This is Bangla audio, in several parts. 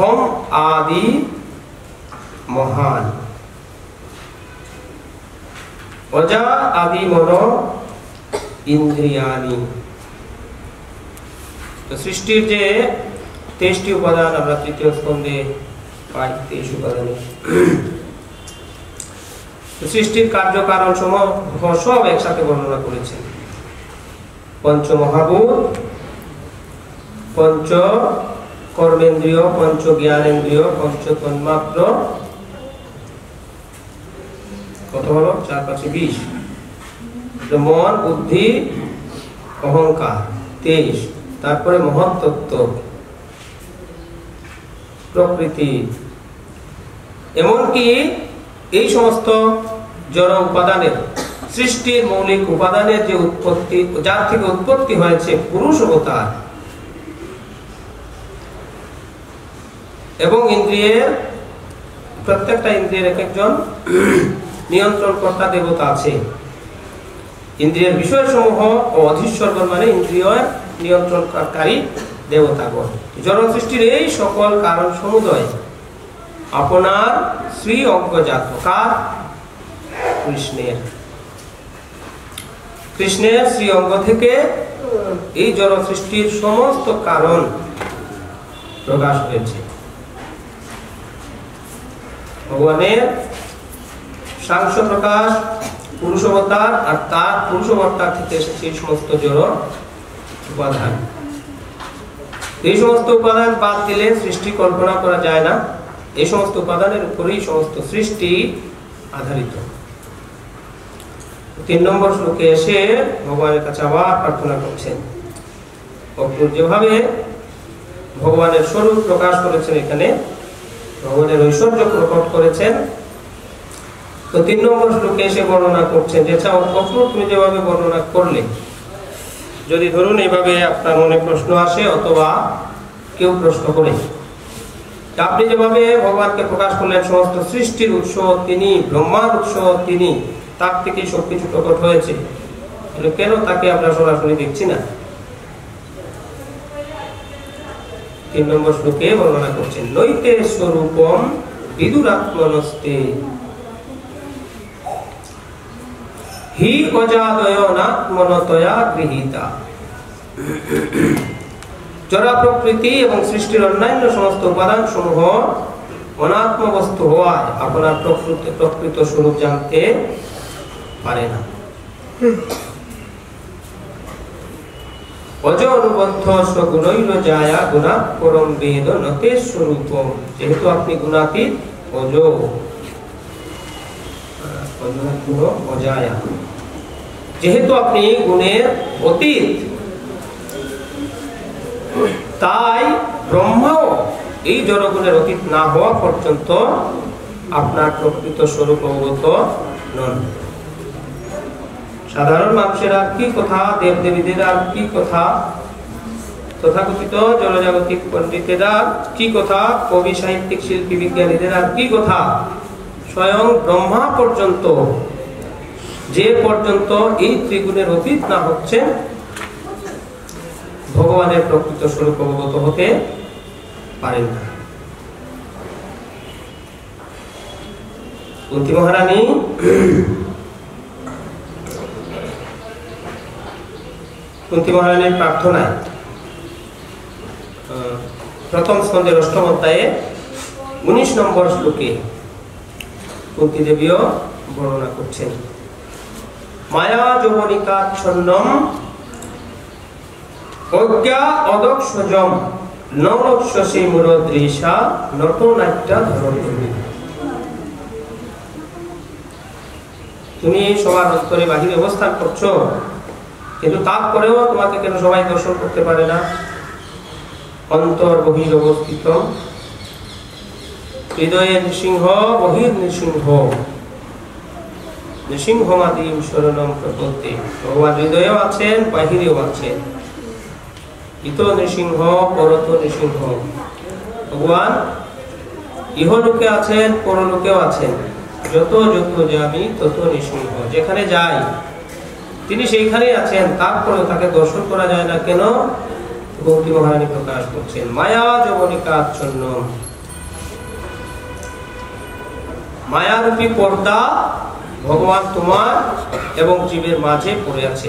खम आदि महान अजा आदि मनो इंद्रियानि। तो सृष्टिर जे 23টি উপাদান আমরা তৃতীয় স্কন্ধে পাই, 23 উপাদানে সৃষ্টির কার্য কারণ সমূহ সব একসাথে বর্ণনা করেছেন। পঞ্চ মহাভূত, পঞ্চ কর্মেন্দ্রিয়, পঞ্চ জ্ঞানেন্দ্রিয়, পঞ্চ তন্মাত্র, কত হলো 4 5 20, মন বুদ্ধি অহংকার 23, তারপরে মহত্তত্ত্ব, প্রকৃতি, এমনকি এই সমস্ত জড় উপাদানের সৃষ্টির মৌলিক উপাদানের যে উৎপত্তি, যার থেকে উৎপত্তি হয়েছে পুরুষ অবতার, এবং ইন্দ্রিয়ের প্রত্যেকটা ইন্দ্রিয়ের এক একজন নিয়ন্ত্রণকর্তা দেবতা আছে। ইন্দ্রিয়ের বিষয়সমূহ ও অধীশ্বরগণ মানে ইন্দ্রিয় নিয়ন্ত্রণকারী দেবতাগণ। জড় সৃষ্টির এই সকল কারণ সমুদয় আপনার শ্রী অজ্ঞজাত, কার? কৃষ্ণের। কৃষ্ণের শ্রী অঙ্গ থেকে এই জড় সৃষ্টির সমস্ত কারণ প্রকাশ হয়েছে। ভগবানের সাংস প্রকাশ পুরুষ অবতার, আর তার পুরুষ অবতার থেকে এসেছে এই সমস্ত জড় উপাদান। এই সমস্ত উপাদান বাদ দিলে সৃষ্টি কল্পনা করা যায় না। এই সমস্ত উপাদানের উপরেই সমস্ত সৃষ্টি আধারিত। 3 নম্বর শ্লোকে এসে ভগবানের কাছে আবার প্রার্থনা করছেন। অক্রূর যেভাবে ভগবানের স্বরূপ প্রকাশ করেছেন, এখানে ভগবানের ঐশ্বর্য প্রকট করেছেন, তো 3 নম্বর শ্লোকে এসে বর্ণনা করছেন যে অক্রূর তুমি যেভাবে বর্ণনা করলে, যদি ধরুন এইভাবে আপনার মনে প্রশ্ন আসে অথবা কেউ প্রশ্ন করে, আপনি যেভাবে ভগবানকে প্রকাশ করলেন সমস্ত সৃষ্টির উৎস তিনি, ব্রহ্মার উৎস তিনি, তার থেকে সবকিছু প্রকট হয়েছে, কেন তাকে আমরা সরাসরি দেখছি না? 3 নম্বর শ্লোকে বর্ণনা করছেন নৈতে স্বরূপম বিদুরাত্মনস্তে হি অজাদয় নাত্মনতয়া গৃহীতা। জড় প্রকৃতি এবং সৃষ্টির অন্যান্য সমস্ত উপাদান সমূহ অনাত্ম বস্তু হওয়ায় আপনার প্রকৃত স্বরূপ জানতে পারে না। অজ অনুবদ্ধ স্বগুণৈর জায়া গুণাৎ পরম বেদ নতে স্বরূপম। যেহেতু আপনি গুণাতীত, অজ অজায়া, যেহেতু আপনি গুণের অতীত, তাই ব্রহ্মাও এই জড়গুণের অতীত না হওয়া পর্যন্ত আপনার প্রকৃত স্বরূপ অবগত নন। সাধারণ মানুষের আর কি কথা, দেবদেবীদের আর কি কথা, তথাকথিত জনজাগতিক পণ্ডিতেরা কি কথা, কবি সাহিত্যিক শিল্পী বিজ্ঞানীদের আর কি কথা, স্বয়ং ব্রহ্মা পর্যন্ত যে পর্যন্ত এই ত্রিগুণের অতীত না হচ্ছে ভগবানের প্রকৃত স্বরূপ অবগত হতে পারেন না। কুন্তী মহারানী কুন্তী-মহারানীর প্রার্থনায় প্রথম স্কন্ধের 8ম অধ্যায়ে 19 নম্বর শ্লোকে কুন্তী দেবীও বর্ণনা করছেন। মায়া যৌবনিকাচ্ছন্নম অজ্ঞা অদক্ষজম নরক্ষসী মুরদৃশা নটনাট্যা ধরণী। তুমি সবার অন্তরে বাহিরে অবস্থান করছো, কিন্তু তারপরেও তোমাকে কেন সবাই দর্শন করতে পারে না? অন্তর বহির অবস্থিত, হৃদয়ে নৃসিংহ বহির নৃসিংহ, নৃসিংহমাদিম শরণম প্রপদ্যে। ভগবান হৃদয়েও আছেন, বাহিরেও আছেন। ইত নৃসিংহ পরত নৃসিংহ। ভগবান ইহলোকে আছেন, পরলোকেও আছেন। যত যত যাবি তত নৃসিংহ। যেখানে যাই তিনি সেইখানেই আছেন, তারপরেও তাকে দর্শন করা যায় না কেন? কুন্তী মহারানী প্রকাশ করছেন মায়া যৌবনিকাচ্ছন্ন। মায়ারূপী পর্দা ভগবান তোমার এবং জীবের মাঝে পড়ে আছে,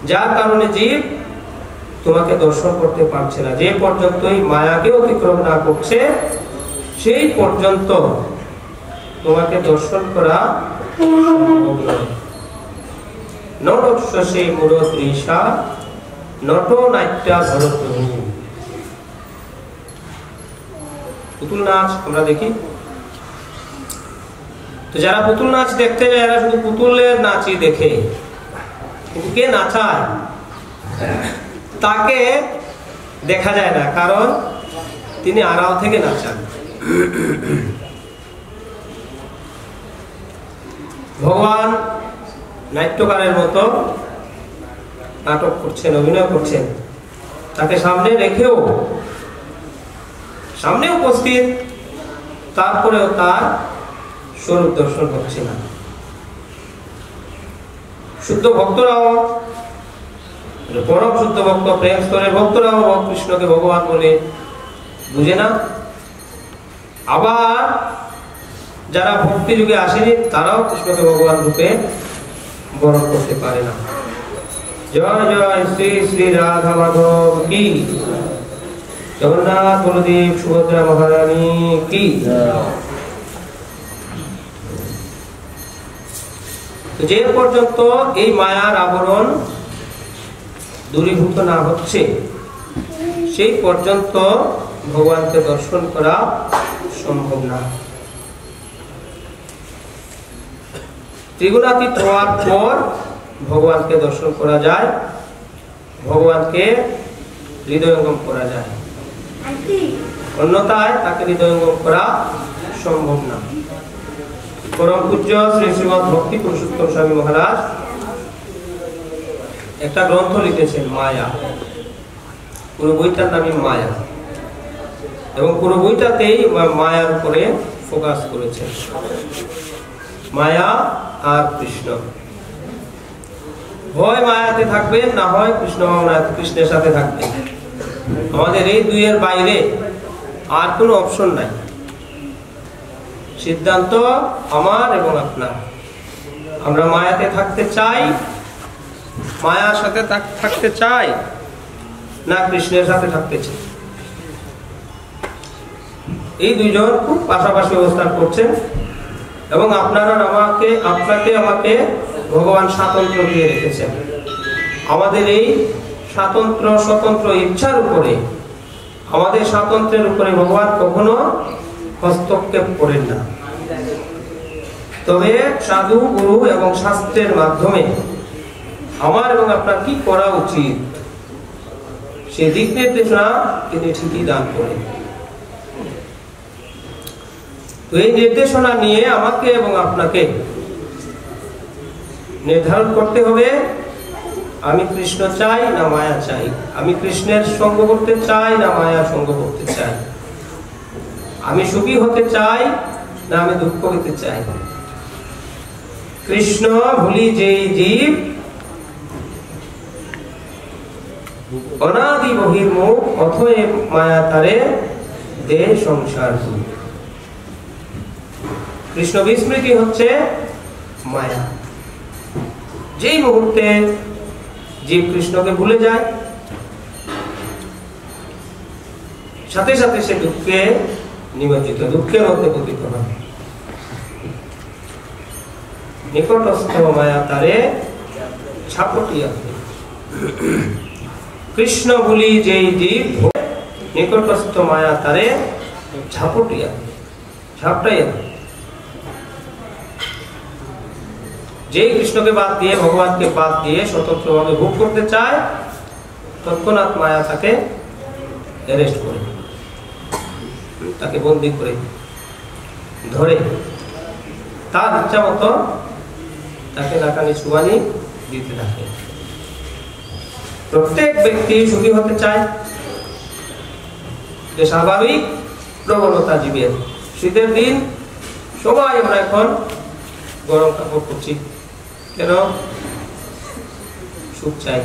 যার কারণে জীব তোমাকে দর্শন করতে পারছে না। যে পর্যন্তই মায়াকে অতিক্রম না করছে সেই পর্যন্ত তোমাকে দর্শন করা সম্ভব নয়। নরস্যসে মূঢ়তৃষা নটনাট্যা ধরতনু। পুতুল নাচ আমরা দেখি, তো যারা পুতুল নাচ দেখতে যায় এরা শুধু পুতুলের নাচই দেখে, কিন্তু কে নাচায় তাকে দেখা যায় না, কারণ তিনি আড়াল থেকে নাচান। ভগবান নাট্যকারের মতো নাটক করছেন, অভিনয় করছেন, তাকে সামনে রেখেও, সামনে উপস্থিত, তারপরেও তার স্বরূপ দর্শন হচ্ছে না। শুদ্ধ ভক্তরাও, পরম শুদ্ধ ভক্ত, প্রেম স্তরের ভক্তরাও কৃষ্ণকে ভগবান বলে বুঝে না। আবার যারা ভক্তি যুগে আসেনি তারাও কৃষ্ণকে ভগবান রূপে বরণ করতে পারে না। জয় জয় শ্রী শ্রী রাধা মাধব কি, জগন্নাথ বলদেব সুভদ্রা মহারানী কি। যে পর্যন্ত এই মায়ার আবরণ দূরীভূত না হচ্ছে সেই পর্যন্ত ভগবানকে দর্শন করা সম্ভব না। ত্রিগুণাতীত হওয়ার পর ভগবানকে দর্শন করা যায়, ভগবানকে হৃদয়ঙ্গম করা যায়, অন্যথায় তাকে হৃদয়ঙ্গম করা সম্ভব না। পরম পূজ্য শ্রী শ্রীমৎ ভক্তি পুরুষোত্তম স্বামী মহারাজ একটা গ্রন্থ লিখেছেন মায়া, পুরো বইটার নামই মায়া, এবং পুরো বইটাতেই মায়ার উপরে ফোকাস করেছেন। মায়া আর কৃষ্ণ, হয় মায়াতে থাকবেন, না হয় কৃষ্ণের সাথে থাকবেন। আমাদের এই দুইয়ের বাইরে আর কোনো অপশন নাই। সিদ্ধান্ত আমার এবং আপনার। আমরা মায়াতে থাকতে চাই, মায়ার সাথে থাকতে চাই, না কৃষ্ণের সাথে থাকতে চাই। এই দুইজন খুব পাশাপাশি অবস্থান করছেন, এবং আপনাকে আমাকে ভগবান স্বাতন্ত্র দিয়ে রেখেছেন। আমাদের এই স্বতন্ত্র ইচ্ছার উপরে, আমাদের স্বাতন্ত্র্যের উপরে ভগবান কখনো হস্তক্ষেপ করেন না। তবে সাধু, গুরু এবং শাস্ত্রের মাধ্যমে আমার এবং আপনার কি করা উচিত সে দিক নির্দেশনা তিনি ঠিকই দান করেন। তো এই নির্দেশনা নিয়ে আমাকে এবং আপনাকে নির্ধারণ করতে হবে, আমি কৃষ্ণ চাই না মায়া চাই, আমি কৃষ্ণের সঙ্গ করতে চাই না মায়ার সঙ্গ করতে চাই, আমি সুখী হতে চাই না আমি দুঃখ হতে চাই। কৃষ্ণ ভুলি যেই জীব অনাদি বহির্মুখ, অথয়ে মায়া তারে দে সংসার। কৃষ্ণ বিস্মৃতি হচ্ছে মায়া। যেই মুহূর্তে জীব কৃষ্ণকে ভুলে যায়, সাথে সাথে সে দুঃখে নিমজ্জিত, দুঃখের মধ্যে পতিত হয়। নিকটস্থ মায়া তারে ছাপটিয়া। কৃষ্ণ ভুলি যেই জীব নিকটস্থ মায়া তারে ঝাপটিয়া, ঝাপটাইয়া। যেই কৃষ্ণকে বাদ দিয়ে, ভগবানকে বাদ দিয়ে স্বতন্ত্রভাবে ভোগ করতে চায়, তৎক্ষণাৎ মায়া তাকে অ্যারেস্ট করে, তাকে বন্দী করে ধরে তার ইচ্ছা মতো তাকে নাকানি চুবানি দিতে থাকে। প্রত্যেক ব্যক্তি সুখী হতে চায়, যে স্বাভাবিক প্রবণতা জীবের। শীতের দিন সবাই আমরা এখন গরম কাপড় পরছি, কেন? সুখ চাই।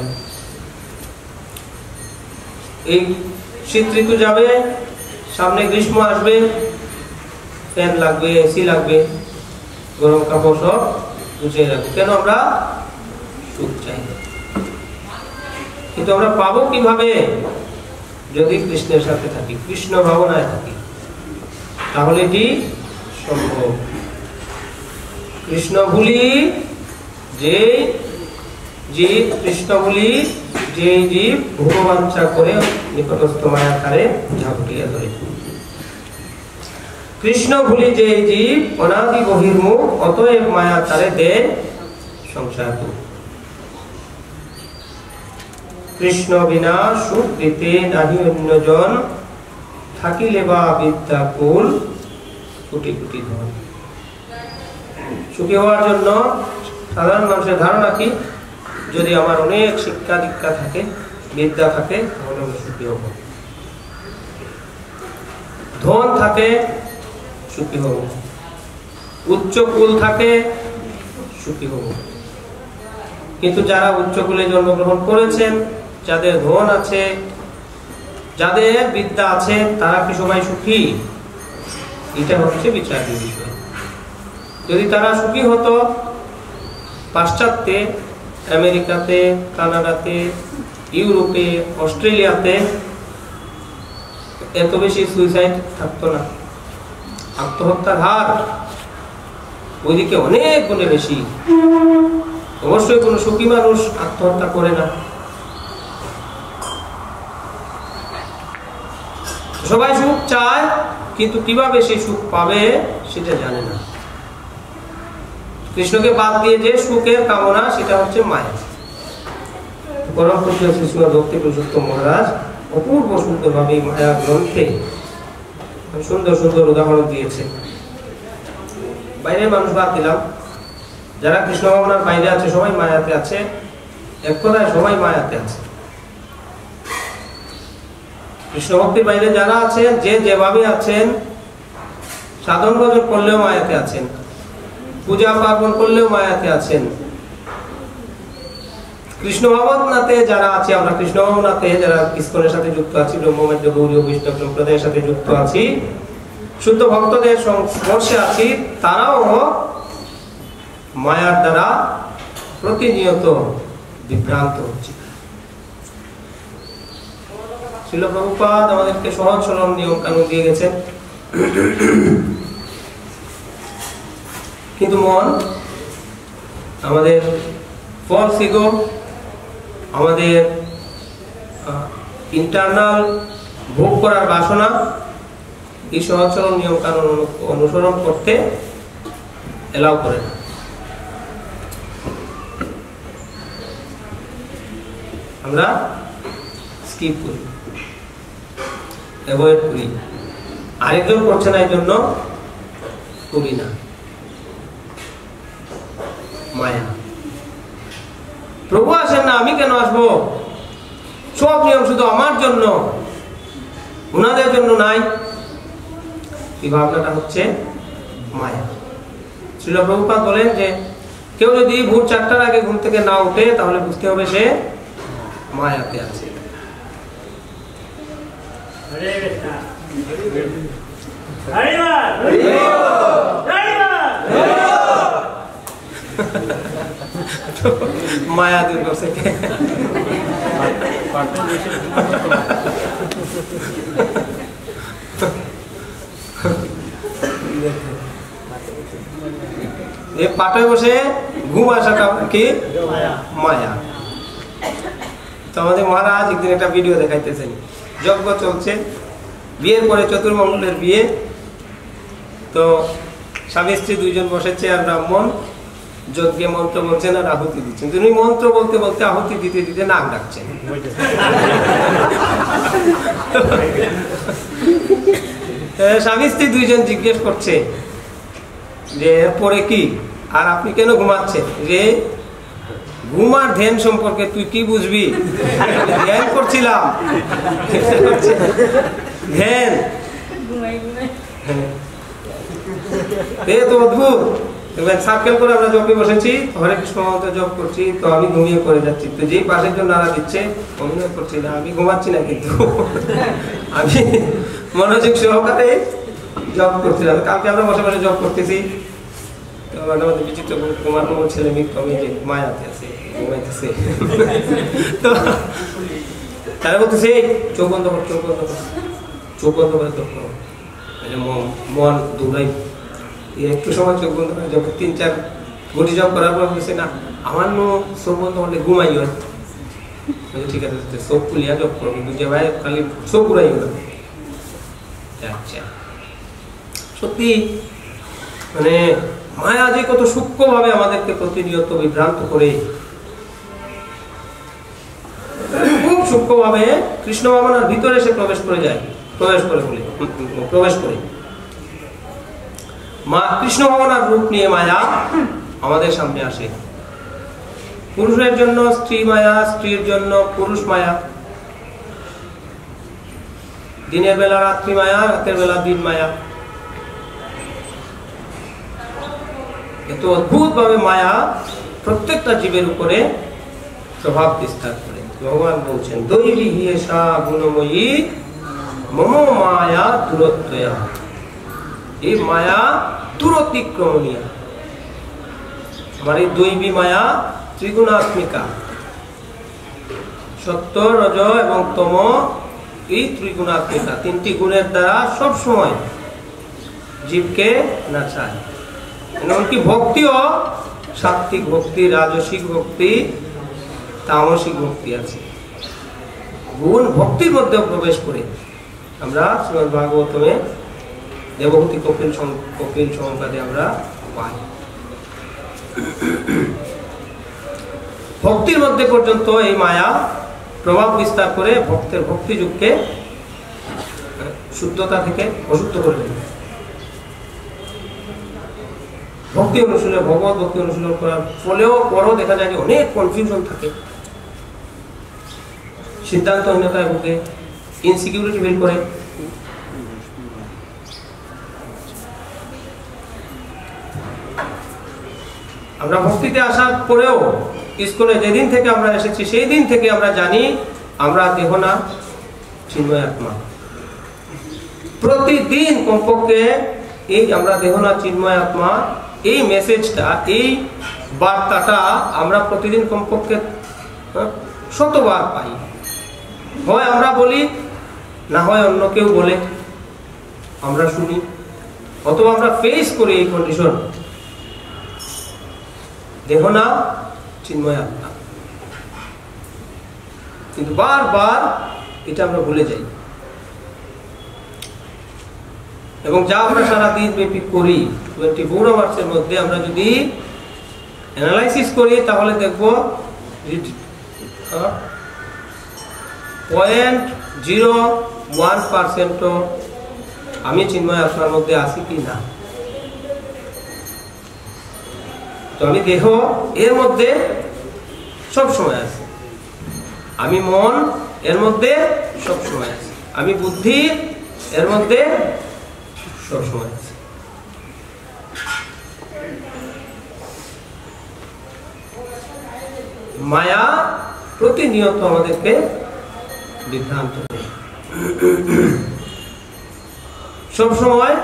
এই শীত ঋতু যাবে, সামনে গ্রীষ্ম আসবে, ফ্যান লাগবে, এসি লাগবে, গরম কাপড় সব গুছিয়ে রাখবো। কেন? আমরা সুখ চাই। কিন্তু আমরা পাবো কিভাবে? যদি কৃষ্ণের সাথে থাকি, কৃষ্ণ ভাবনায় থাকি, তাহলে এটি সম্ভব। কৃষ্ণ ভুলি যে জীব, কৃষ্ণ ভুলি যে জীব ভোগবাঞ্ছা করে নিকটস্থ মায়াকারে ঝাঁপিয়ে ধরে। কৃষ্ণ ভুলি যে জীব অনাদি বহির্মুখ, অতএব মায়া তারে দেয় সংসার দুঃখ। কৃষ্ণ বিনা সুখ দিতে নাহি অন্যজন, থাকিলে বা বিদ্যা কুল কোটি কোটি ধন। সুখী হওয়ার জন্য সাধারণ মানুষের ধারণা কি? যদি আমার অনেক শিক্ষা দীক্ষা থাকে, বিদ্যা থাকে, তাহলে আমি সুখী হব। ধন থাকে, সুখী হব। উচ্চ কুল থাকে, সুখী হব। কিন্তু যারা উচ্চ কুলে জন্মগ্রহণ করেছেন, যাদের ধন আছে, যাদের বিদ্যা আছে, তারা কি সবাই সুখী? এটা হচ্ছে বিচার্য বিষয়। যদি তারা সুখী হতো, পাশ্চাত্যে, আমেরিকাতে, কানাডাতে, ইউরোপে, অস্ট্রেলিয়াতে এত বেশি সুইসাইড থাকতো না। আত্মহত্যার হার ওইদিকে অনেক গুণে বেশি। অবশ্যই কোনো সুখী মানুষ আত্মহত্যা করে না। সবাই সুখ চায়, কিন্তু কিভাবে সেই সুখ পাবে সেটা জানে না। কৃষ্ণকে বাদ দিয়ে যে সুখের কামনা, সেটা হচ্ছে মায়া। পরম পূজ্য শ্রীশ্রীমৎ ভক্তি পুরুষোত্তম মহারাজ অপূর্ব সুন্দরভাবে মায়া গ্রন্থে সুন্দর সুন্দর উদাহরণ দিয়েছে। বাইরের মানুষ বাদ দিলাম, যারা কৃষ্ণ ভাবনার বাইরে আছে সবাই মায়াতে আছে। এক কথায় সবাই মায়াতে আছে। কৃষ্ণ ভক্তির বাইরে যারা আছেন, যে যেভাবে আছেন, সাধন ভজন করলেও মায়াতে আছেন, পূজা পার্বণ করলেও মায়াতে আছেন। কৃষ্ণ ভাবনাতে যারা আছে, আমরা কৃষ্ণ ভাবনাতে যারা ইসকনের সাথে যুক্ত আছি, ব্রহ্মমার্গ গৌড়ীয় বৈষ্ণব সম্প্রদায়ের সাথে যুক্ত আছি, শুদ্ধ ভক্তদের সংস্পর্শে আছি, তারাও মায়ার দ্বারা প্রতিনিয়ত বিভ্রান্ত হচ্ছে। শ্রীল প্রভুপাদ আমাদেরকে সহজ সরল নিয়ম কানুন দিয়ে গেছেন, কিন্তু মন, আমাদের ফলস ইগো, আমাদের ইন্টারনাল ভোগ করার বাসনা, এই সহজ সরল নিয়ম কানুন অনুসরণ করতে এলাও করে না। আমরা স্কিপ করি, অ্যাভয়েড করি। আরেকজন করছে না, এই জন্য করি না। মায়া। প্রভু আসেন না, আমি কেন আসবো? সব নিয়ম শুধু আমার জন্য, ওনাদের জন্য নাই। এই ভাবনাটা হচ্ছে মায়া। শ্রীল প্রভুপাদ বলেন যে কেউ যদি ভোর 4টার আগে ঘুম থেকে না উঠে, তাহলে বুঝতে হবে সে মায়াতে আছে। মায়া দূর করছে কে? পাটে বসে ঘুম আসাটা কি মায়া। তো আমাদের মহারাজ একদিন একটা ভিডিও দেখাইতেছেন, যজ্ঞ চলছে, বিয়ের পরে চতুর্মঙ্গলের বিয়ে। তো স্বামী স্ত্রী দুইজন বসেছে, আর ব্রাহ্মণ যজ্ঞে মন্ত্র বলছেন আর আহুতি দিচ্ছেন। তিনি মন্ত্র বলতে বলতে আহুতি দিতে দিতে নাক ডাকছেন। স্বামী স্ত্রী দুইজন জিজ্ঞেস করছে যে পরে কি, আর আপনি কেন ঘুমাচ্ছেন? যে ঘুম আর ধ্যান সম্পর্কে তুই কি বুঝবি? ধ্যান করছিলাম। ধ্যান তো অদ্ভুত। সার্কেল করে আমরা জপে বসেছি, হরে কৃষ্ণ মন্ত্র জপ করছি, তো আমি ঘুমিয়ে পড়ে যাচ্ছি। তো যেই পাশের জন্য নাড়া দিচ্ছে, অভিনয় করছি না, আমি ঘুমাচ্ছি না, কিন্তু আমি মনোযোগ সহকারে জব করছিলাম, কালকে আমরা বসে বসে জব করতেছি, তো আমাদের বিচিত্র কুমার কুমার ছেলে মেয়ে কমে যে মায়াতে আছে, ঘুমাইতেছে। তো তারা বলতেছে চোখ বন্ধ কর, চোখ বন্ধ কর, চোখ বন্ধ করে চোখ করো, মন দৌড়াই। একটু সময় চোখ বন্ধ করে যখন 3-4 ঘটি জব করার পর বলছে না আমার চোখ বন্ধ করলে ঘুমাই হয়। ঠিক আছে চোখ খুলিয়া জব করো, কিন্তু যে ভাই খালি চোখ ঘুরাই হলো। আচ্ছা, সত্যি মানে মায়া যে কত সূক্ষ্মভাবে আমাদেরকে প্রতিনিয়ত বিভ্রান্ত করে, খুব সূক্ষ্মভাবে কৃষ্ণ ভাবনার ভিতরে সে প্রবেশ করে যায়, প্রবেশ করে মা কৃষ্ণ ভাবনার রূপ নিয়ে মায়া আমাদের সামনে আসে। পুরুষের জন্য স্ত্রী মায়া, স্ত্রীর জন্য পুরুষ মায়া, দিনের বেলা রাত্রি মায়া, রাতের বেলা দিন মায়া। এত অদ্ভুত ভাবে মায়া প্রত্যেকটা জীবের উপরে প্রভাব বিস্তার করে। ভগবান বলছেন দৈবী হিয়েষা গুণময়ী মম মায়া দূরত্বয়া। এই মায়া দূরতিক্রমণীয়। আমার এই দৈবী মায়া ত্রিগুণাত্মিকা, সত্য রজ এবং তম, এই ত্রিগুণাত্মিকা 3টি গুণের দ্বারা সব সময় জীবকে নাচায়। এমনকি ভক্তিও সাত্ত্বিক ভক্তি, রাজসিক ভক্তি, তামসিক ভক্তি আছে। গুণ ভক্তির মধ্যে প্রবেশ করে আমরা শ্রীমদ্ ভাগবতমে দেবহূতি কপিল সংবাদে আমরা পাই। ভক্তির মধ্যে পর্যন্ত এই মায়া প্রভাব বিস্তার করে ভক্তের ভক্তিযুগকে শুদ্ধতা থেকে অশুদ্ধ করে দেয়। ভক্তি অনুশীলন, ভগবত ভক্তি অনুশীলন করার ফলেও পরও দেখা যায় যে অনেক কনফিউশন থাকে, সিদ্ধান্তহীনতায় ভুগে, ইনসিকিউরিটি ফিল করে। আমরা ভক্তিতে আসার পরেও ইসকনে যেদিন থেকে আমরা এসেছি সেই দিন থেকে আমরা জানি আমরা দেহ না, চিন্ময় আত্মা। প্রতিদিন কমপক্ষে এই আমরা দেহ না, চিন্ময় আত্মা, এই মেসেজটা, এই বার্তাটা আমরা প্রতিদিন কমপক্ষে 100 বার পাই। হয় আমরা বলি, না হয় অন্য কেউ বলে, আমরা শুনি, অথবা আমরা ফেস করি এই কন্ডিশন, দেহ না, চিন্ময় আত্মা। কিন্তু বারবার এটা আমরা ভুলে যাই, এবং যা আমরা সারাদিন ব্যাপী করি 24 আওয়ার্সের মধ্যে আমরা যদি অ্যানালাইসিস করি তাহলে দেখব 0.01% আমি চিন্ময় আত্মার মধ্যে আছি কি না। তো আমি দেহ এর মধ্যে সব সময় আছে, আমি মন এর মধ্যে সব সময় আছে, আমি বুদ্ধি এর মধ্যে সব সময় আছে। মায়া প্রতিনিয়ত আমাদেরকে বিভ্রান্ত করে, সব সময়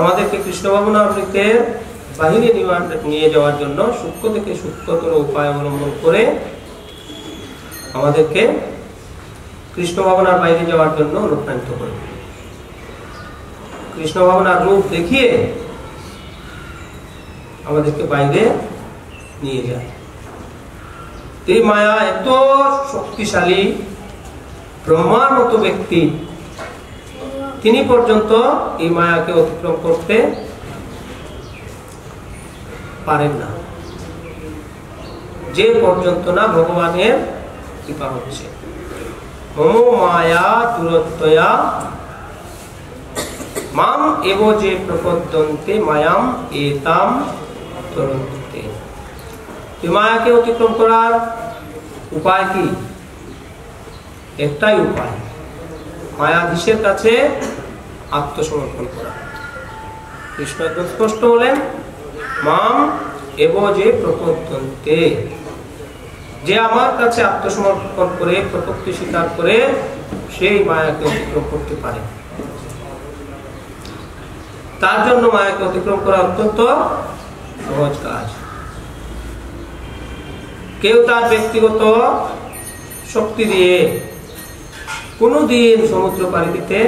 আমাদেরকে কৃষ্ণ ভাবনামৃতের বাহিরে নিয়ে যাওয়ার জন্য সূক্ষ্ম থেকে সূক্ষ্মতর উপায় অবলম্বন করে আমাদেরকে কৃষ্ণ ভাবনার বাইরে যাওয়ার জন্য অনুপ্রাণিত করে, কৃষ্ণ ভাবনার রূপ দেখিয়ে আমাদেরকে বাইরে নিয়ে যায়। এই মায়া এত শক্তিশালী, ব্রহ্মার মতো ব্যক্তি তিনি পর্যন্ত এই মায়াকে অতিক্রম করতে পারেন না, যে পর্যন্ত না ভগবানের কৃপা হচ্ছে। মম মায়া দূরত্বয়া মাম এব যে প্রপদ্যন্তে মায়াম এতাম তরন্তে। এই মায়াকে অতিক্রম করার উপায় কি? একটাই উপায়, মায়াধীশের কাছে আত্মসমর্পণ করা। কৃষ্ণ একদম স্পষ্ট বলেন, মাম এব যে প্রপদ্যন্তে, যে আমার কাছে আত্মসমর্পণ করে প্রপত্তি স্বীকার করে সেই মায়াকে অতিক্রম করতে পারে। তার জন্য মায়াকে অতিক্রম করা অত্যন্ত সহজ কাজ। কেউ তার ব্যক্তিগত শক্তি দিয়ে কোনোদিন সমুদ্র পাড়ি দিতে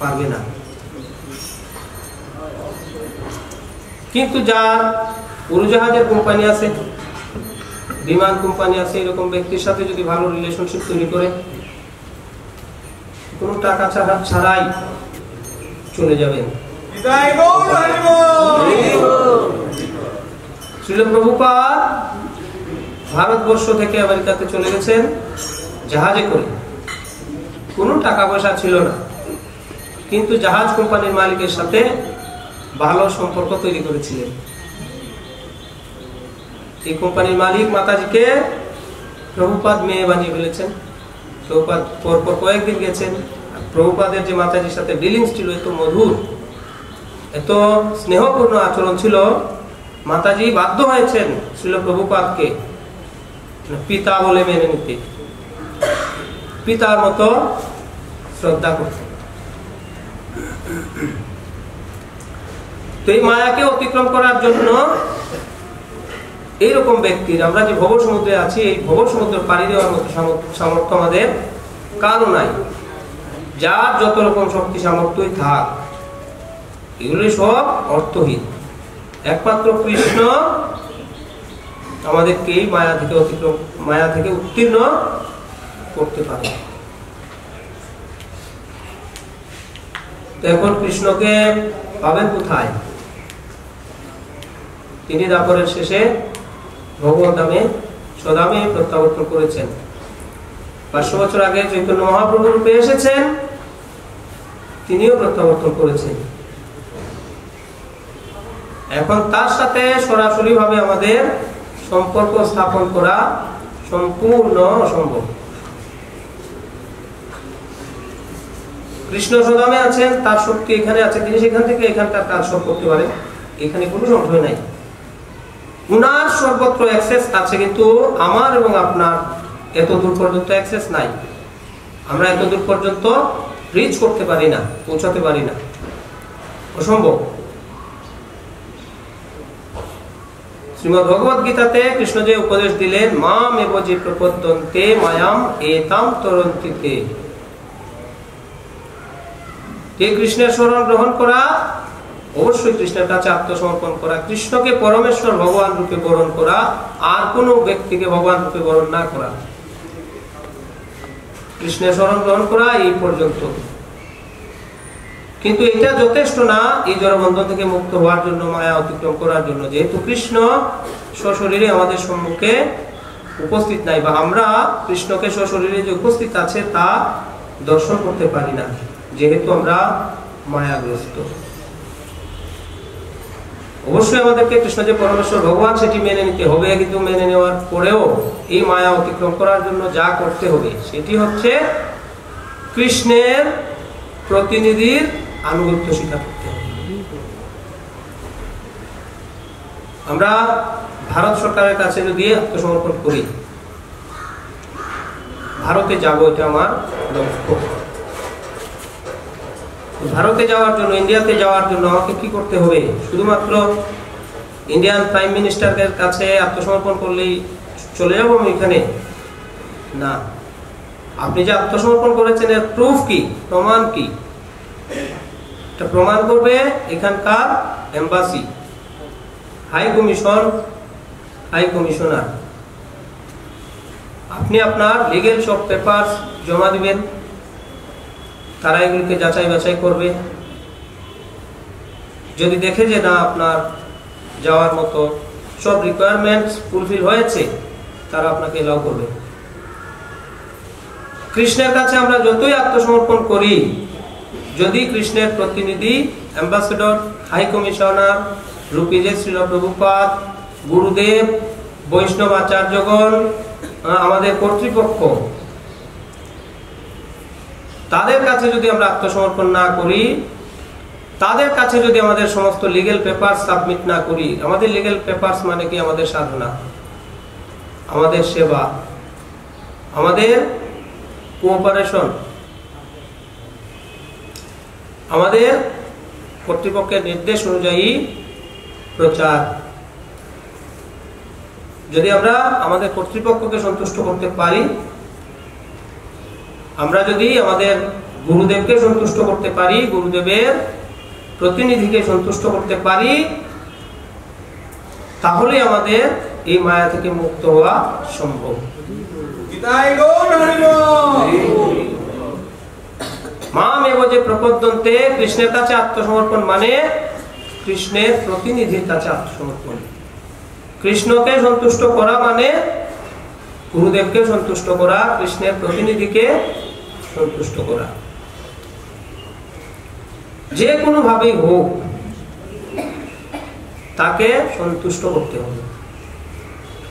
পারবে না। কিন্তু যার উড়োজাহাজের কোম্পানি আছে, বিমান কোম্পানি আছে, এরকম ব্যক্তির সাথে যদি ভালো রিলেশনশিপ তৈরি করে কোনো টাকা ছাড়াই চলে যাবেন। শ্রীল প্রভুপাদ ভারতবর্ষ থেকে আমেরিকাতে চলে গেছেন জাহাজে করে, কোনো টাকা পয়সা ছিল না, কিন্তু জাহাজ কোম্পানির মালিকের সাথে ভালো সম্পর্ক তৈরি করেছিলেন। এই কোম্পানির মালিক মাতাজিকে প্রভুপাদ মেয়ে বানিয়ে ফেলেছেন। প্রভুপাদ পরপর কয়েকদিন গেছেন, প্রভুপাদের যে মাতাজির সাথে ডিলিংস ছিল এত মধুর, এত স্নেহপূর্ণ আচরণ ছিল, মাতাজি বাধ্য হয়েছেন শ্রীল প্রভুপাদকে পিতা বলে মেনে নিতে, পিতার মতো শ্রদ্ধা করতে। তো এই মায়াকে অতিক্রম করার জন্য এইরকম ব্যক্তির, আমরা যে ভব সমুদ্রে আছি, এই ভব সমুদ্র পাড়ি দেওয়ার মতো সামর্থ্য আমাদের কারো নাই। যার যত রকম শক্তি সামর্থ্যই থাক, এগুলি সব অর্থহীন। একমাত্র কৃষ্ণ আমাদেরকে মায়া থেকে উত্তীর্ণ করতে পারে। তো এখন কৃষ্ণকে পাবেন কোথায়? তিনি দাপরের শেষে ভগবত ধামে সদামে প্রত্যাবর্তন করেছেন। 500 বছর আগে চৈতন্য মহাপ্রভু রূপে এসেছেন, তিনিও প্রত্যাবর্তন করেছেন। এখন তার সাথে সরাসরি ভাবে আমাদের সম্পর্ক স্থাপন করা সম্পূর্ণ অসম্ভব। কৃষ্ণ সদামে আছেন, তার শক্তি এখানে আছে, তিনি সেখান থেকে এখানকার কাজ সব করতে পারেন, এখানে কোনো সংশয় নাই। উনার সর্বত্র অ্যাক্সেস আছে, কিন্তু আমার এবং আপনার এত দূর পর্যন্ত অ্যাক্সেস নাই। আমরা এত দূর পর্যন্ত রিচ করতে পারি না, পৌঁছাতে পারি না, অসম্ভব। শ্রীমদ্ ভগবদ গীতাতে কৃষ্ণ যে উপদেশ দিলেন, মাম এব যে প্রপদ্যন্তে মায়াম এতাম তরন্তিতে, কৃষ্ণের শরণ গ্রহণ করা, অবশ্যই কৃষ্ণের কাছে আত্মসমর্পণ করা, কৃষ্ণকে পরমেশ্বর ভগবান রূপে বরণ করা, আর কোন ব্যক্তিকে ভগবান রূপে বরণ না করা, কৃষ্ণের শরণ গ্রহণ করা এই পর্যন্ত। কিন্তু এটা যথেষ্ট না এই জড়বন্ধন থেকে মুক্ত হওয়ার জন্য, মায়া অতিক্রম করার জন্য। যেহেতু কৃষ্ণ সশরীরে আমাদের সম্মুখে উপস্থিত নাই, বা আমরা কৃষ্ণকে সশরীরে যে উপস্থিত আছে তা দর্শন করতে পারি না, যেহেতু আমরা মায়াগ্রস্ত। অবশ্যই আমাদেরকে কৃষ্ণ যে পরমেশ্বর ভগবান সেটি মেনে নিতে হবে, কিন্তু মেনে নেওয়ার পরেও এই মায়া অতিক্রম করার জন্য যা করতে হবে সেটি হচ্ছে কৃষ্ণের প্রতিনিধির আনুগত্য স্বীকার করতে হবে। আমরা ভারত সরকারের কাছে যদি আত্মসমর্পণ করি, ভারতে যাব, এটা আমার লক্ষ্য। ভারতে যাওয়ার জন্য, ইন্ডিয়াতে যাওয়ার জন্য আমাকে কি করতে হবে? শুধুমাত্র ইন্ডিয়ান প্রাইম মিনিস্টারের কাছে আত্মসমর্পণ করলেই চলে যাবো আমি এখানে? না, আপনি যে আত্মসমর্পণ করেছেন এর প্রুফ কি, প্রমাণ কি? এটা প্রমাণ করবে এখানকার embassy, high commission, high commissioner. আপনি আপনার লিগেল সব পেপার জমা দিবেন, তারা এগুলিকে যাচাই বাছাই করবে। যদি দেখে যে না আপনার যাওয়ার মতো সব রিকোয়ারমেন্টস ফুলফিল হয়েছে, তারা আপনাকে এলাও করবে। কৃষ্ণের কাছে আমরা যতই আত্মসমর্পণ করি, যদি কৃষ্ণের প্রতিনিধি, অ্যাম্বাসেডর, হাই কমিশনার রূপী যে শ্রীল প্রভুপাদ, গুরুদেব, বৈষ্ণব আচার্যগণ, আমাদের কর্তৃপক্ষ, তাদের কাছে যদি আমরা আত্মসমর্পণ না করি, তাদের কাছে যদি আমাদের সমস্ত লিগেল পেপার সাবমিট না করি, আমাদের লিগেল পেপারস মানে কি? আমাদের সাধনা, আমাদের সেবা, আমাদের কোঅপারেশন, আমাদের কর্তৃপক্ষের নির্দেশ অনুযায়ী প্রচার। যদি আমরা আমাদের কর্তৃপক্ষকে সন্তুষ্ট করতে পারি, আমরা যদি আমাদের গুরুদেবকে সন্তুষ্ট করতে পারি, গুরুদেবের প্রতিনিধিকে সন্তুষ্ট করতে পারি, তাহলে আমাদের এই মায়া থেকে মুক্ত হওয়া সম্ভব। মামেব যে প্রপদ্যন্তে, কৃষ্ণের কাছে আত্মসমর্পণ মানে কৃষ্ণের প্রতিনিধির কাছে আত্মসমর্পণ। কৃষ্ণকে সন্তুষ্ট করা মানে গুরুদেবকে সন্তুষ্ট করা, কৃষ্ণের প্রতিনিধিকে সন্তুষ্ট করা। যে কোনো ভাবেই হোক তাকে সন্তুষ্ট করতে হবে।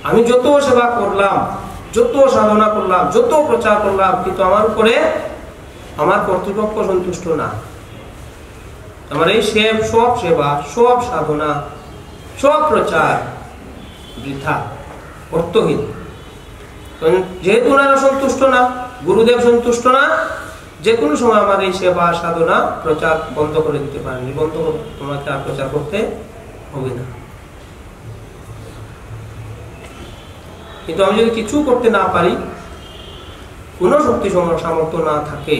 আমি যত সেবা করলাম, যত সাধনা করলাম, যত প্রচার করলাম, কিন্তু আমার উপরে আমার কর্তৃপক্ষ সন্তুষ্ট না, আমার এই সব সেবা, সব সাধনা, সব প্রচার বৃথা, অর্থহীন। যেহেতু ওনারা সন্তুষ্ট না, গুরুদেব সন্তুষ্ট না, যে কোনো সময় আমার এই সেবা সাধনা প্রচার বন্ধ করে দিতে পারেনি। বন্ধ করে তোমাকে আর প্রচার করতে হবে না। কিন্তু আমি যদি কিছু করতে না পারি, কোনো শক্তি সামর্থ্য না থাকে,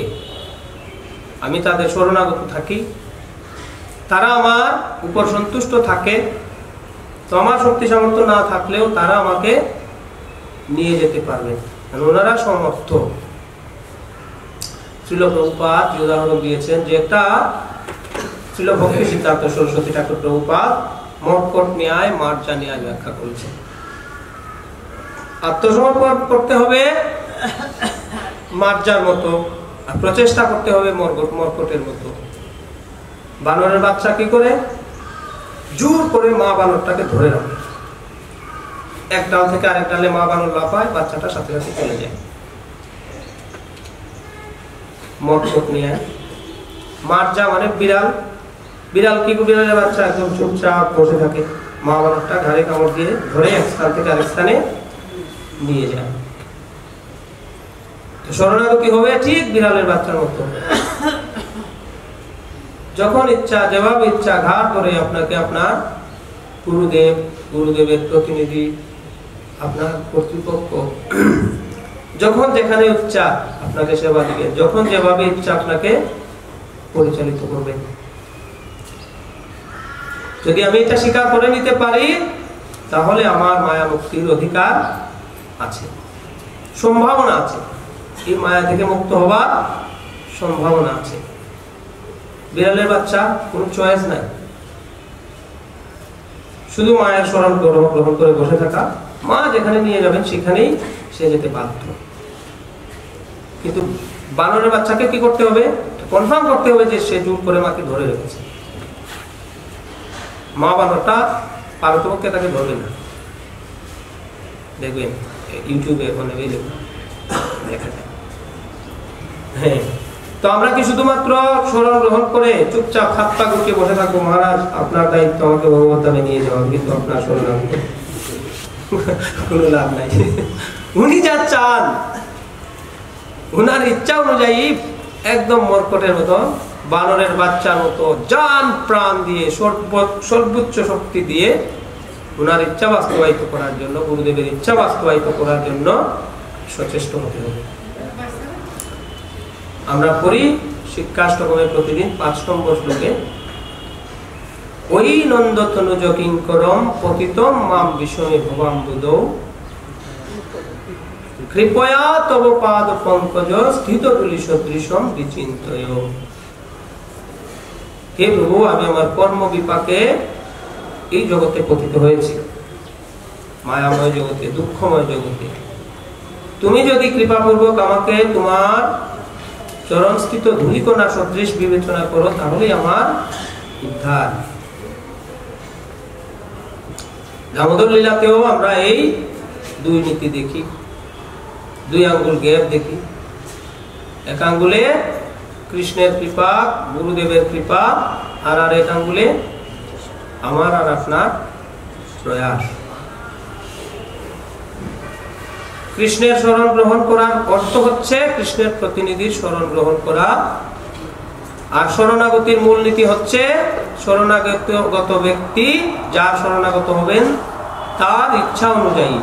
আমি তাদের শরণাগত থাকি, তারা আমার উপর সন্তুষ্ট থাকে, তো আমার শক্তি সামর্থ্য না থাকলেও তারা আমাকে নিয়ে যেতে পারবে, কারণ ওনারা সমর্থ। শ্রীল প্রভুপাদ যে উদাহরণ দিয়েছেন, যে একটা শ্রীল ভক্তি সিদ্ধান্ত সরস্বতী ঠাকুর প্রভুপাদ মর্কট ন্যায় মার্জা ন্যায় ব্যাখ্যা করেছেন। আত্মসমর্পণ করতে হবে মার্জার মতো, আর প্রচেষ্টা করতে হবে মর্কটের মতো। বানরের বাচ্চা কি করে? জোর করে মা বানরটাকে ধরে রাখে, এক ডাল থেকে আরেক ডালে মা বানর লাফায়, বাচ্চাটা সাথে সাথে চলে যায়। মর্কট নিয়ে মার্জা মানে বিড়াল। বিড়াল কি, বিড়ালের বাচ্চা একদম চুপচাপ বসে থাকে, মা বানরটা ঘাড়ে কামড় দিয়ে ধরে এক স্থান থেকে আরেক স্থানে নিয়ে যায়। শরণাগতি হবে ঠিক বিড়ালের বাচ্চার মতো। যখন ইচ্ছা, যেভাবে ইচ্ছা ঘাট করে আপনাকে আপনার গুরুদেব, গুরুদেবের প্রতিনিধি, আপনার কর্তৃপক্ষ যখন যেখানে ইচ্ছা আপনাকে সেবা দিবে, যখন যেভাবে ইচ্ছা আপনাকে পরিচালিত করবে। যদি আমি এটা স্বীকার করে নিতে পারি, তাহলে আমার মায়া মুক্তির অধিকার আছে, সম্ভাবনা আছে, এই মায়া থেকে মুক্ত হওয়ার সম্ভাবনা আছে। বিড়ালের বাচ্চা কোনো চয়েস নাই, শুধু মায়ের শরণ গ্রহণ করে বসে থাকা, মা যেখানে নিয়ে যাবেন সেখানেই সে যেতে বাধ্য। কিন্তু বানরের বাচ্চাকে কি করতে হবে? কনফার্ম করতে হবে যে সে জোর করে মাকে ধরে রেখেছে। মা বানরটা পারতপক্ষে তাকে ধরবে না, দেখবেন ইউটিউবে অনেকেই দেখা যায়। হ্যাঁ, তো আমরা কি শুধুমাত্র শরণ গ্রহণ করে চুপচাপ হাত পা গুটিয়ে বসে থাকবো? মহারাজ আপনার দায়িত্ব আমাকে ভগবত ধামে নিয়ে যাওয়া, কিন্তু আপনার শরণ কোনো লাভ নাই। উনি যা চান, উনার ইচ্ছা অনুযায়ী একদম মর্কটের মতো, বানরের বাচ্চার মতো জান প্রাণ দিয়ে, সর্বোচ্চ শক্তি দিয়ে উনার ইচ্ছা বাস্তবায়িত করার জন্য, গুরুদেবের ইচ্ছা বাস্তবায়িত করার জন্য সচেষ্ট হতে হবে। আমরা পড়ি শিক্ষাষ্টকমে প্রতিদিন 5 নম্বর শ্লোকে, ওই নন্দতনুজ কিঙ্করম পতিতম মাম বিষমে ভবাম্বুদৌ কৃপয়া তব পাদ পঙ্কজ স্থিত তুলি সদৃশম বিচিন্তয়। হে প্রভু, আমি আমার কর্ম বিপাকে এই জগতে পতিত হয়েছি, মায়াময় জগতে, দুঃখময় জগতে। তুমি যদি কৃপাপূর্বক আমাকে তোমার চরণস্থিত ধূলিকণা সদৃশ বিবেচনা করো, তাহলেই আমার উদ্ধার। দামোদর লীলাতেও আমরা এই দুই নীতি দেখি, 2 আঙ্গুল গ্যাপ দেখি। এক আঙ্গুলে কৃষ্ণের কৃপা, গুরুদেবের কৃপা, আর এক আঙ্গুলে আমার আর আপনার প্রয়াস। কৃষ্ণের শরণ গ্রহণ করার অর্থ হচ্ছে কৃষ্ণের প্রতিনিধির শরণ গ্রহণ করা, আর শরণাগতির মূলনীতি হচ্ছে শরণাগত ব্যক্তি যার শরণাগত হবেন তার ইচ্ছা অনুযায়ী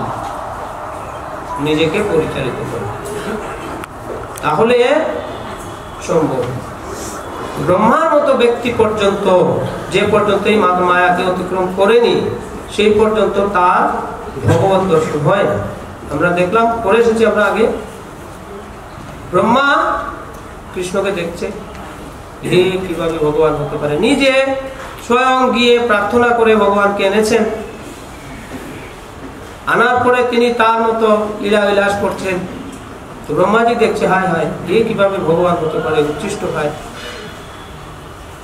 নিজেকে পরিচালিত করবে, তাহলে সম্ভব। ব্রহ্মার মতো ব্যক্তি পর্যন্ত, যে পর্যন্ত এই মায়াকে অতিক্রম করেনি, সেই পর্যন্ত তার ভগবত দর্শন হয় না। আমরা দেখলাম, পড়ে এসেছি আমরা আগে, ব্রহ্মা কৃষ্ণকে দেখছে, হে কিভাবে ভগবান হতে পারে, নিজে স্বয়ং গিয়ে প্রার্থনা করে ভগবানকে এনেছেন, আনার পরে তিনি তার মতো লীলা বিলাস করছেন। তো ব্রহ্মাজি দেখছে, হায় হায়, এ কিভাবে ভগবান হতে পারে, উচ্ছিষ্ট খায়।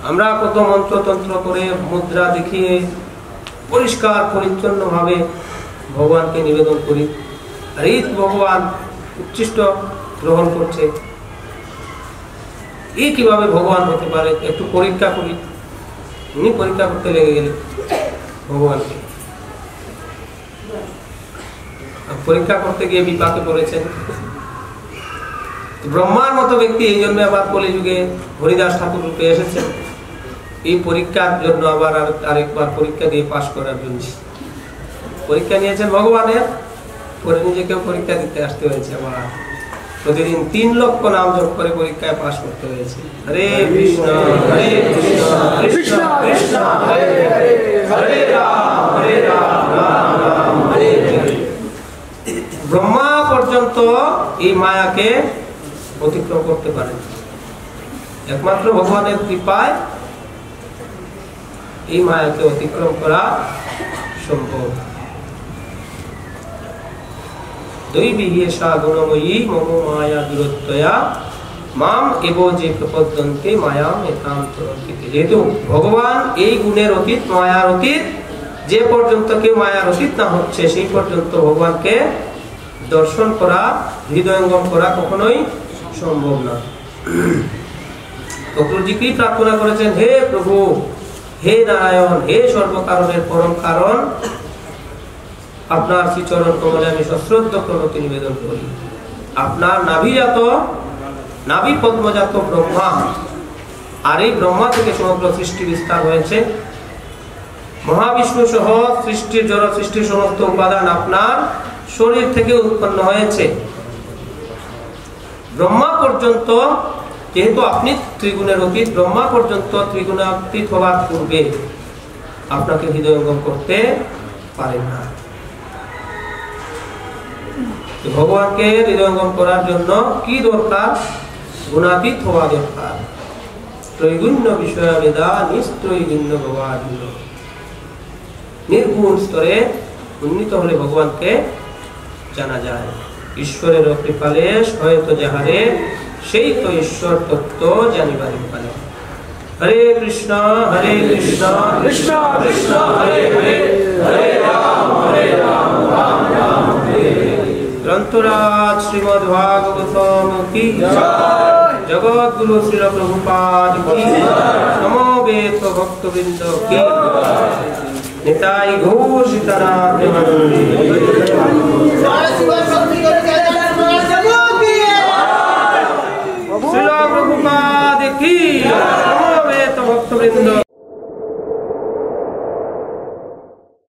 আমরা কত মন্ত্রতন্ত্র করে মুদ্রা দেখিয়ে পরিষ্কার পরিচ্ছন্ন ভাবে ভগবানকে নিবেদন করি, আর এই ভগবান উচ্ছিষ্ট গ্রহণ করছে, এ কিভাবে ভগবান হতে পারে, একটু পরীক্ষা করি। উনি পরীক্ষা করতে লেগে গেলেন ভগবানকে, পরীক্ষা করতে গিয়ে বিপাকে পড়েছেন। ব্রহ্মার মতো ব্যক্তি এই জন্য আবার কলিযুগে হরিদাস ঠাকুর রূপে এসেছেন, এই পরীক্ষার জন্য, আবার আরেকবার পরীক্ষা দিয়ে পাশ করার জন্য পরীক্ষা নিয়েছেন ভগবানের, পরে নিজেকেও পরীক্ষা দিতে আসতে হয়েছে। আবার প্রতিদিন 3 লক্ষ নাম জপ করে পরীক্ষায় পাশ করতে হয়েছে। হরে কৃষ্ণ হরে কৃষ্ণ কৃষ্ণ কৃষ্ণ হরে হরে হরে রাম রাম রাম হরে হরে। ব্রহ্মা পর্যন্ত এই মায়াকে অতিক্রম করতে পারেন, একমাত্র ভগবানের কৃপায় এই মায়াকে অতিক্রম করা সম্ভব। দৈবিহ্যেষা গুণময়ী মম মায়া দুরত্যয়া মাম এব যে প্রপদ্যন্তে মায়াম একান্তরন্তিতে। যেহেতু ভগবান এই গুণের অতীত, মায়ার অতীত, যে পর্যন্ত কেউ মায়ার অতীত না হচ্ছে সেই পর্যন্ত ভগবানকে দর্শন করা, হৃদয়ঙ্গম করা কখনোই সম্ভব না। ঠাকুরজি কি প্রার্থনা করেছেন, হে প্রভু, হে নারায়ণ, হে সর্বকারণের পরম কারণ, আপনার শ্রীচরণ কমলে আমি সশ্রদ্ধ প্রণতি নিবেদন করি। আপনার নাভি পদ্মজাত ব্রহ্মা, আর এই ব্রহ্মা থেকে সমগ্র সৃষ্টি বিস্তার হয়েছে। মহাবিষ্ণু সহ সৃষ্টির জড় সৃষ্টির সমস্ত উপাদান আপনার শরীর থেকে উৎপন্ন হয়েছে। ব্রহ্মা পর্যন্ত, যেহেতু আপনি ত্রিগুণের অতীত, ব্রহ্মা পর্যন্ত ত্রিগুণাতীত হওয়ার পূর্বে আপনাকে হৃদয়ঙ্গম করতে পারেন না। ভগবানকে হৃদয়ঙ্গম করার জন্য কি দরকার? গুণাতীত হওয়া দরকার। ত্রৈগুণ্য বিষয় বেদা নিস্ত্রৈগুণ্য ভগবান, নির্গুণ স্তরে উন্নীত হলে ভগবানকে জানা যায়। ঈশ্বরের কৃপালে হয়তো যাহারে, সেই তো ঈশ্বর তত্ত্ব জানিবার পারে। হরে কৃষ্ণ কৃষ্ণ কৃষ্ণ হরে হরে হরে রাম রাম রাম হরে হরে। গ্রন্থরাজ শ্রীমদ্ ভাগবতম কি জয়, জগৎগুরু শ্রীল প্রভুপাদ কি জয়, সমবেত ভক্তবৃন্দ কি জয়। নিতাই গৌর সীতারাম প্রেমানন্দে।